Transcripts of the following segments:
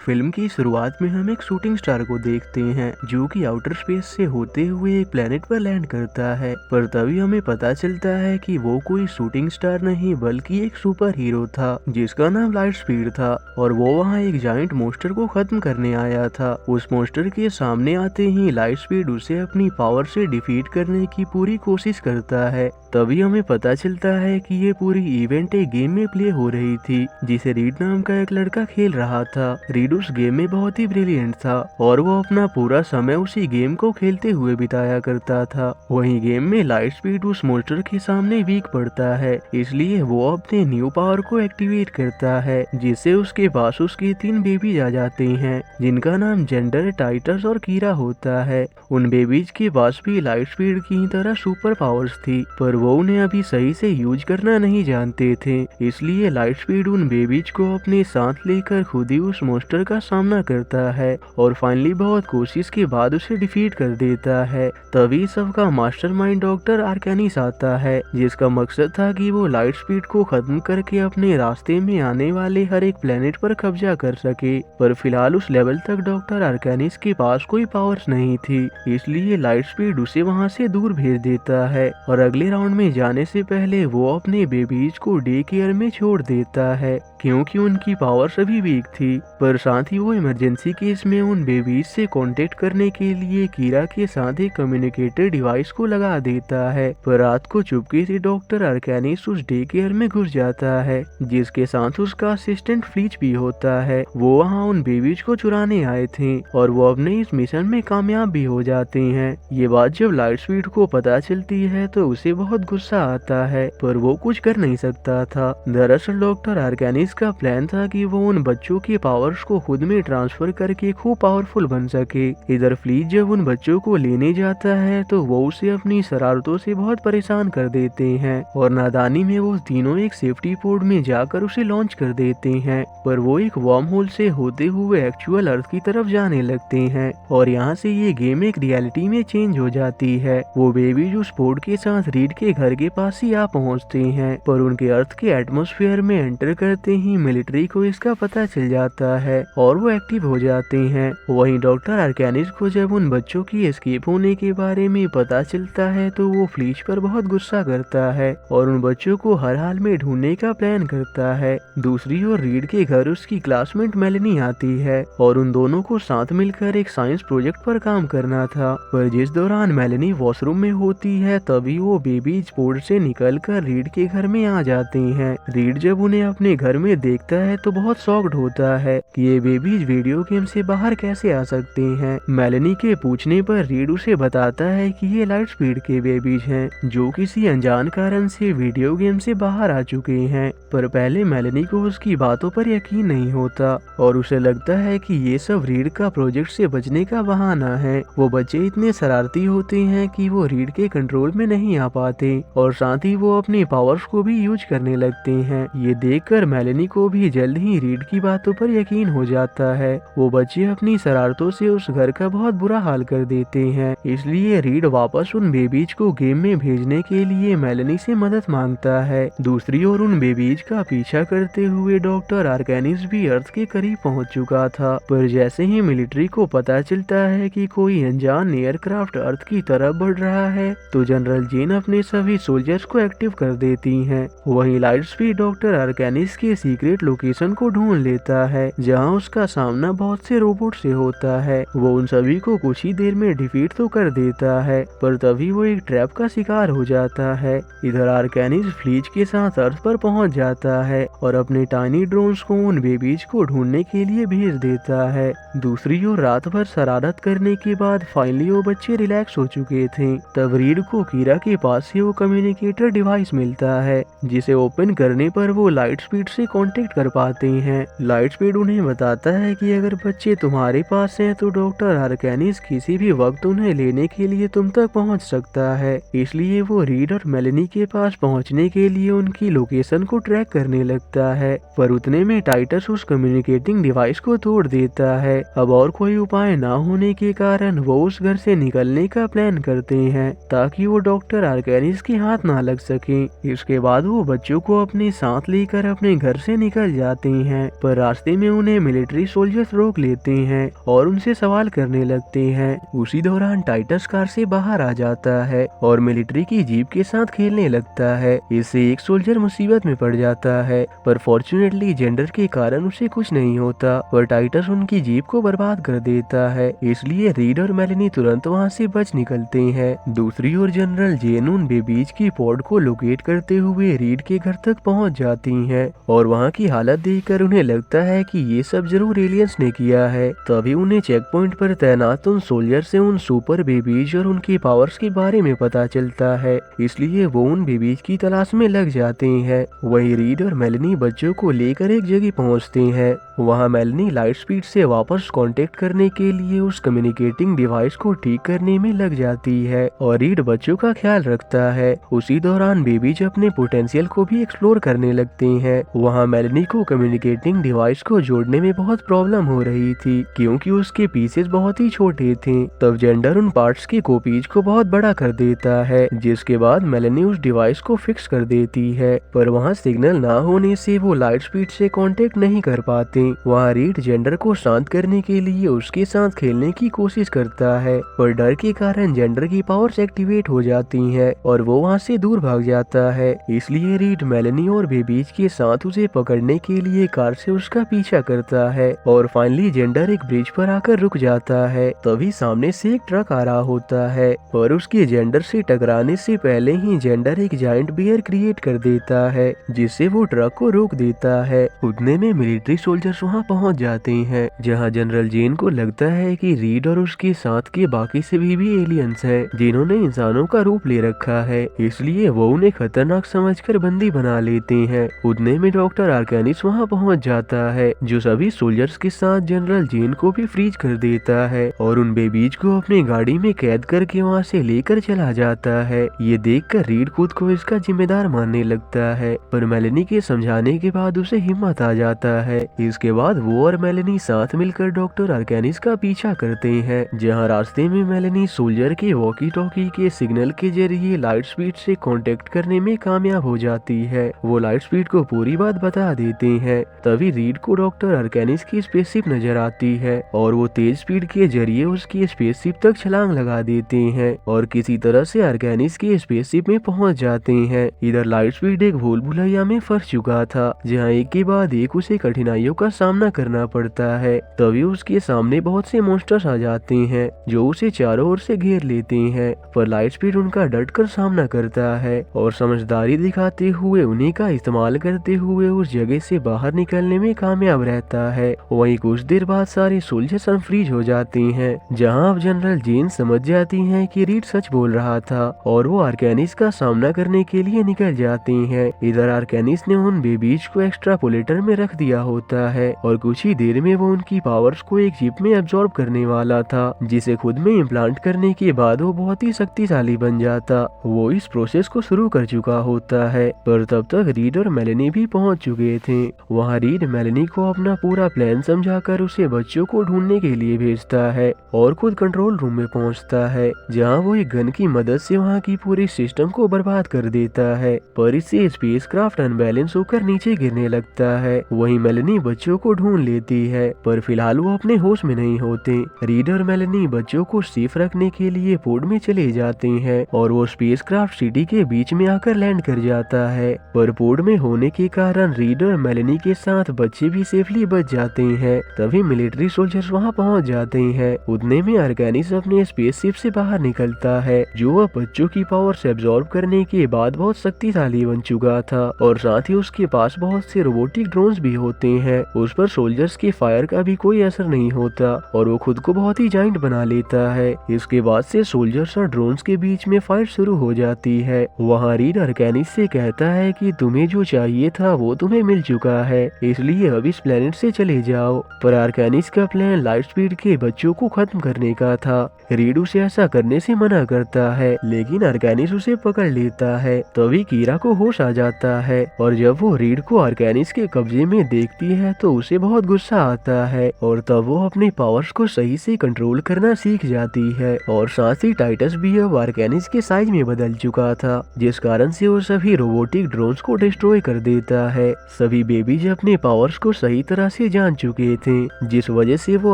Film की शुरुआत में हम एक शूटिंग स्टार को देखते हैं जो कि आउटर स्पेस से होते हुए एक प्लेनेट पर लैंड करता है। पर तभी हमें पता चलता है कि वो कोई शूटिंग स्टार नहीं बल्कि एक सुपर हीरो था जिसका नाम लाइट स्पीड था और वो वहाँ एक जाइंट मोस्टर को खत्म करने आया था। उस मोस्टर के सामने आते ही लाइट स्पीड उसे अपनी पावर से डिफीट करने की पूरी कोशिश करता है। तभी हमें पता चलता है कि ये पूरी इवेंट एक गेम में प्ले हो रही थी जिसे रीड नाम का एक लड़का खेल रहा था। रीड उस गेम में बहुत ही ब्रिलियंट था और वो अपना पूरा समय उसी गेम को खेलते हुए बिताया करता था। वहीं गेम में लाइट स्पीड उस मोस्टर के सामने वीक पड़ता है, इसलिए वो अपने न्यू पावर को एक्टिवेट करता है जिससे उसके पास उसके 3 बेबीज आ जाते हैं जिनका नाम जेंडर, टाइटस और कीरा होता है। उन बेबीज के पास भी लाइट स्पीड की तरह सुपर पावर्स थी पर वो उन्हें अभी सही से यूज करना नहीं जानते थे, इसलिए लाइट स्पीड उन बेबीज को अपने साथ लेकर खुद ही उस मोस्टर का सामना करता है और फाइनली बहुत कोशिश के बाद उसे डिफीट कर देता है। तभी सबका मास्टरमाइंड डॉक्टर आर्केनिस आता है जिसका मकसद था कि वो लाइट स्पीड को खत्म करके अपने रास्ते में आने वाले हर एक प्लेनेट पर कब्जा कर सके। पर फिलहाल उस लेवल तक डॉक्टर आर्केनिस के पास कोई पावर्स नहीं थी, इसलिए लाइट स्पीड उसे वहाँ से दूर भेज देता है और अगले राउंड में जाने से पहले वो अपने बेबीज को डे केयर में छोड़ देता है क्योंकि उनकी पावर्स अभी वीक थी। पर साथ ही वो इमरजेंसी केस में उन बेबीज से कांटेक्ट करने के लिए कीरा के साथ एक कम्युनिकेटर डिवाइस को लगा देता है। पर रात को चुपके से डॉक्टर आर्केनिस उस डे केयर में घुस जाता है जिसके साथ उसका असिस्टेंट फ्लीच भी होता है। वो वहाँ उन बेबीज को चुराने आए थे और वो अपने इस मिशन में कामयाब भी हो जाते हैं। ये बात जब लाइट स्पीड को पता चलती है तो उसे बहुत गुस्सा आता है पर वो कुछ कर नहीं सकता था। दरअसल डॉक्टर आर्केनिस का प्लान था कि वो उन बच्चों के पावर्स को खुद में ट्रांसफर करके खूब पावरफुल बन सके। इधर फ्लीच जब उन बच्चों को लेने जाता है तो वो उसे अपनी शरारतों से बहुत परेशान कर देते हैं और नादानी में वो तीनों एक सेफ्टी पोड में जाकर उसे लॉन्च कर देते हैं। पर वो एक वर्म होल से होते हुए एक्चुअल अर्थ की तरफ जाने लगते हैं और यहाँ से ये गेम एक रियलिटी में चेंज हो जाती है। वो बेबी उस पोड के साथ रीड के घर के पास ही आ पहुँचते हैं पर उनके अर्थ के एटमोस्फेयर में एंटर करते ही मिलिट्री को इसका पता चल जाता है और वो एक्टिव हो जाते हैं। वहीं डॉक्टर आर्केनिस को जब उन बच्चों की एस्केप होने के बारे में पता चलता है तो वो फ्लीच पर बहुत गुस्सा करता है और उन बच्चों को हर हाल में ढूंढने का प्लान करता है। दूसरी ओर रीड के घर उसकी क्लासमेट मेलेनी आती है और उन दोनों को साथ मिलकर एक साइंस प्रोजेक्ट पर काम करना था। पर जिस दौरान मेलेनी वॉशरूम में होती है तभी वो बेबीज पोर्ट से निकलकर रीड के घर में आ जाते हैं। रीड जब उन्हें अपने घर में देखता है तो बहुत शॉक्ड होता है कि ये बेबीज वीडियो गेम से बाहर कैसे आ सकते हैं। मेलेनी के पूछने पर रीड उसे बताता है कि ये लाइट स्पीड के बेबीज हैं जो किसी अनजान कारण से वीडियो गेम से बाहर आ चुके हैं। पर पहले मेलेनी को उसकी बातों पर यकीन नहीं होता और उसे लगता है कि ये सब रीड का प्रोजेक्ट से बचने का बहाना है। वो बच्चे इतने शरारती होते हैं कि वो रीड के कंट्रोल में नहीं आ पाते और साथ ही वो अपने पावर्स को भी यूज करने लगते हैं। ये देखकर मेलेनी को भी जल्द ही रीड की बातों पर यकीन हो जाता है। वो बच्चे अपनी शरारतों से उस घर का बहुत बुरा हाल कर देते हैं, इसलिए रीड वापस उन बेबीज को गेम में भेजने के लिए मेलेनी से मदद मांगता है। दूसरी ओर उन बेबीज का पीछा करते हुए डॉक्टर आर्केनिस भी अर्थ के करीब पहुंच चुका था। पर जैसे ही मिलिट्री को पता चलता है कि कोई अनजान एयरक्राफ्ट अर्थ की तरफ बढ़ रहा है तो जनरल जेन अपने सभी सोल्जर्स को एक्टिव कर देती हैं। वहीं लाइट स्पीड डॉक्टर आर्केनिस के सीक्रेट लोकेशन को ढूंढ लेता है जहां उसका सामना बहुत से रोबोट से होता है। वो उन सभी को कुछ ही देर में डिफीट तो कर देता है पर तभी वो एक ट्रैप का शिकार हो जाता है। इधर आर्केनिस फ्लीच के साथ अर्थ पर पहुंच जाता है और अपने टाइनी ड्रोन्स को उन बेबीज को ढूंढने के लिए भेज देता है। दूसरी ओर रात भर शरारत करने के बाद फाइनली वो बच्चे रिलैक्स हो चुके थे। तब रीड को कीरा के पास से वो कम्युनिकेटर डिवाइस मिलता है जिसे ओपन करने पर वो लाइट स्पीड से कांटेक्ट कर पाते हैं। लाइट स्पीड उन्हें बताता है कि अगर बच्चे तुम्हारे पास हैं तो डॉक्टर आर्केनिस किसी भी वक्त उन्हें लेने के लिए तुम तक पहुंच सकता है। इसलिए वो रीड और मेलेनी के पास पहुंचने के लिए उनकी लोकेशन को ट्रैक करने लगता है। पर उतने में टाइटस उस कम्युनिकेटिंग डिवाइस को तोड़ देता है। अब और कोई उपाय ना होने के कारण वो उस घर से निकलने का प्लान करते हैं ताकि वो डॉक्टर आर्केनिस के हाथ ना लग सके। इसके बाद वो बच्चों को अपने साथ लेकर अपने घर से निकल जाते हैं, पर रास्ते में उन्हें मिलिट्री सोल्जर्स रोक लेते हैं और उनसे सवाल करने लगते हैं। उसी दौरान टाइटस कार से बाहर आ जाता है और मिलिट्री की जीप के साथ खेलने लगता है। इससे एक सोल्जर मुसीबत में पड़ जाता है, पर फॉर्चुनेटली जेंडर के कारण उसे कुछ नहीं होता, पर टाइटस उनकी जीप को बर्बाद कर देता है। इसलिए रीड और मेलेनी तुरंत वहाँ से बच निकलते हैं। दूसरी ओर जनरल जेन उन बेबीज की पॉड को लोकेट करते हुए रीड के घर तक पहुँच जाती हैं और वहाँ की हालत देखकर उन्हें लगता है कि ये सब जरूर एलियंस ने किया है। तभी उन्हें चेक पॉइंट पर तैनात उन सोल्जर से उन सुपर बेबीज और उनकी पावर्स के बारे में पता चलता है, इसलिए वो उन बेबीज की तलाश में लग जाते हैं। वहीं रीड और मेलेनी बच्चों को लेकर एक जगह पहुंचते हैं। वहां मेलेनी लाइट स्पीड से वापस कांटेक्ट करने के लिए उस कम्युनिकेटिंग डिवाइस को ठीक करने में लग जाती है और रीड बच्चों का ख्याल रखता है। उसी दौरान बेबीज अपने पोटेंशियल को भी एक्सप्लोर करने लगते हैं। वहां मेलेनी को कम्युनिकेटिंग डिवाइस को जोड़ने में बहुत प्रॉब्लम हो रही थी, क्योंकि उसके पीसेस बहुत ही छोटे थे। तब जेंडर उन पार्ट्स के कॉपीज को बहुत बड़ा कर देता है, जिसके बाद मेलेनी उस डिवाइस को फिक्स कर देती है, पर वहाँ सिग्नल ना होने से वो लाइट स्पीड से कांटेक्ट नहीं कर पाते। वहाँ रीड जेंडर को शांत करने के लिए उसके साथ खेलने की कोशिश करता है, पर डर के कारण जेंडर की पावर्स एक्टिवेट हो जाती हैं और वो वहाँ से दूर भाग जाता है। इसलिए रीड मेलेनी और बेबीज के साथ उसे पकड़ने के लिए कार से उसका पीछा करता है और फाइनली जेंडर एक ब्रिज पर आकर रुक जाता है। तभी सामने से एक ट्रक आ रहा होता है, पर उसके जेंडर से टकराने से पहले ही जेंडर एक जायंट बियर क्रिएट कर देता है, जिससे वो ट्रक को रोक देता है। उतने में मिलिट्री सोल्जर्स वहाँ पहुँच जाते हैं, जहाँ जनरल जेन को लगता है कि रीड और उसके साथ के बाकी सभी भी एलियंस हैं, जिन्होंने इंसानों का रूप ले रखा है, इसलिए वो उन्हें खतरनाक समझकर बंदी बना लेते हैं। उतने में डॉक्टर आर्केनिस वहाँ पहुँच जाता है, जो सभी सोल्जर्स के साथ जनरल जेन को भी फ्रीज कर देता है और उन बेबीज को अपनी गाड़ी में कैद करके वहाँ से लेकर चला जाता है। ये देखकर रीड खुद को इसका जिम्मेदार मानने लगता है, पर मेलेनी के समझाने के बाद उसे हिम्मत आ जाता है। इसके बाद वो और मेलेनी साथ मिलकर डॉक्टर आर्केनिस का पीछा करते हैं, जहाँ रास्ते में मेलेनी सोल्जर के वॉकी टॉकी के सिग्नल के जरिए लाइट स्पीड से कांटेक्ट करने में कामयाब हो जाती है। वो लाइट स्पीड को पूरी बात बता देते हैं। तभी रीड को डॉक्टर आर्केनिस की स्पेसशिप नजर आती है और वो तेज स्पीड के जरिए उसकी स्पेसशिप तक छलांग लगा देते हैं और किसी तरह से आर्केनिस की स्पेसशिप में पहुंच जाते हैं। इधर लाइट स्पीड एक भूल भुलैया में फंस चुका था, जहां एक के बाद एक उसे कठिनाइयों का सामना करना पड़ता है। तभी उसके सामने बहुत से मॉन्स्टर्स आ जाते हैं, जो उसे चारों ओर से घेर लेते हैं, पर लाइट स्पीड उनका डटकर सामना करता है और समझदारी दिखाते हुए उन्हीं का इस्तेमाल करते हुए उस जगह से बाहर निकलने में कामयाब रहता है। वहीं कुछ देर बाद सारे सोल्जर्स अनफ्रीज हो जाते हैं, जहां अब जनरल जेन समझ जाती हैं कि रीड सच बोल रहा था और वो आर्केनिस का सामना करने के लिए निकल जाते हैं। इधर आर्केनिस ने उन बेबीज को एक्स्ट्रापोलेटर में रख दिया होता है और कुछ ही देर में वो उनकी पावर्स को एक चिप में एब्जॉर्ब करने वाला था, जिसे खुद में इम्प्लांट करने के बाद वो बहुत ही शक्तिशाली बन जाता। वो इस प्रोसेस को शुरू कर चुका होता है, पर तब तक रीड और मेलेनी भी पहुंच चुके थे। वहाँ रीड मेलेनी को अपना पूरा प्लान समझाकर उसे बच्चों को ढूंढने के लिए भेजता है और खुद कंट्रोल रूम में पहुंचता है, जहां वो एक गन की मदद से वहां की पूरी सिस्टम को बर्बाद कर देता है, पर इससे स्पेसक्राफ्ट अनबैलेंस होकर नीचे गिरने लगता है। वहीं मेलेनी बच्चों को ढूंढ लेती है, पर फिलहाल वो अपने होश में नहीं होते। रीड और मेलेनी बच्चों को सेफ रखने के लिए पोर्ट में चले जाते हैं और वो स्पेसक्राफ्ट सिटी के बीच में आकर लैंड कर जाता है, पर पोर्ट में होने के कारण रीड और मेलेनी के साथ बच्चे भी सेफली बच जाते हैं। तभी मिलिट्री सोल्जर्स वहां पहुंच जाते हैं। उतने में आर्केनिस अपने स्पेसशिप से बाहर निकलता है, जो वह बच्चों की पावर से एब्जॉर्ब करने के बाद बहुत शक्तिशाली बन चुका था और साथ ही उसके पास बहुत से रोबोटिक ड्रोन्स भी होते हैं। उस पर सोल्जर्स के फायर का भी कोई असर नहीं होता और वो खुद को बहुत ही जाइंट बना लेता है। इसके बाद से सोल्जर्स और ड्रोन्स के बीच में फाइट शुरू हो जाती है। वहाँ रीड आर्केनिस से कहता है कि तुम्हें जो चाहिए था वो तुम्हें मिल चुका है, इसलिए अब इस प्लेनेट से चले जाओ। पर आर्केनिस का प्लान लाइट स्पीड के बच्चों को खत्म करने का था। रीड उसे ऐसा करने से मना करता है, लेकिन आर्केनिस उसे पकड़ लेता है। तभी कीरा को होश आ जाता है और जब वो रीड को आर्केनिस के कब्जे में देखती है तो उसे बहुत गुस्सा आता है और तब वो अपने पावर्स को सही से कंट्रोल करना सीख जाती है। और साथ ही टाइटस भी अब आर्केनिस के साइज में बदल चुका था, जिस कारण से वो सभी रोबोटिक ड्रोन्स को डिस्ट्रॉय कर देता है। है। सभी बेबीज अपने पावर्स को सही तरह से जान चुके थे, जिस वजह से वो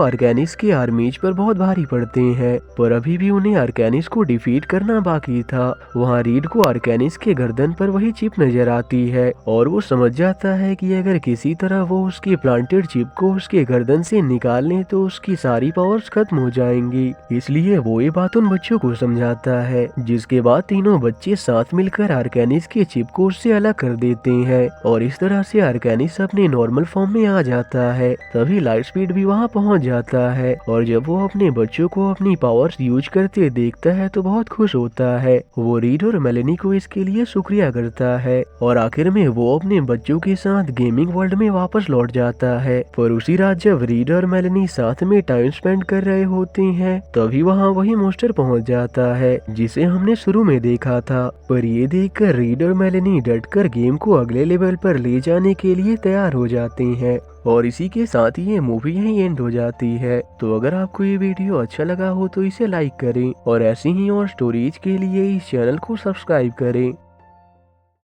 आर्कैनिस के आर्मीज पर बहुत भारी पड़ते हैं, पर अभी भी उन्हें आर्कैनिस को डिफीट करना बाकी था। वहाँ रीड को आर्कैनिस के गर्दन पर वही चिप नजर आती है और वो समझ जाता है कि अगर किसी तरह वो उसके प्लांटेड चिप को उसके गर्दन से निकाल ले तो उसकी सारी पावर्स खत्म हो जाएंगी। इसलिए वो ये बात उन बच्चों को समझाता है, जिसके बाद तीनों बच्चे साथ मिलकर आर्कैनिस के चिप को उससे अलग कर देते हैं और इस तरह से आर्कैनिस अपने नॉर्मल फॉर्म में आ जाता है। तभी लाइट स्पीड भी वहाँ पहुँच जाता है और जब वो अपने बच्चों को अपनी पावर्स यूज करते देखता है तो बहुत खुश होता है। वो रीड और मेलेनी को इसके लिए शुक्रिया करता है और आखिर में वो अपने बच्चों के साथ गेमिंग वर्ल्ड में वापस लौट जाता है। पर उसी रात जब रीड और मेलेनी साथ में टाइम स्पेंड कर रहे होते हैं तभी वहाँ वही मॉन्स्टर पहुँच जाता है जिसे हमने शुरू में देखा था। पर ये देखकर रीड और मेलेनी डटकर गेम को अगले लेवल पर ले जाने के लिए तैयार हो जाते हैं और इसी के साथ ही ये मूवी यहीं एंड हो जाती है। तो अगर आपको ये वीडियो अच्छा लगा हो तो इसे लाइक करें और ऐसी ही और स्टोरीज के लिए इस चैनल को सब्सक्राइब करें।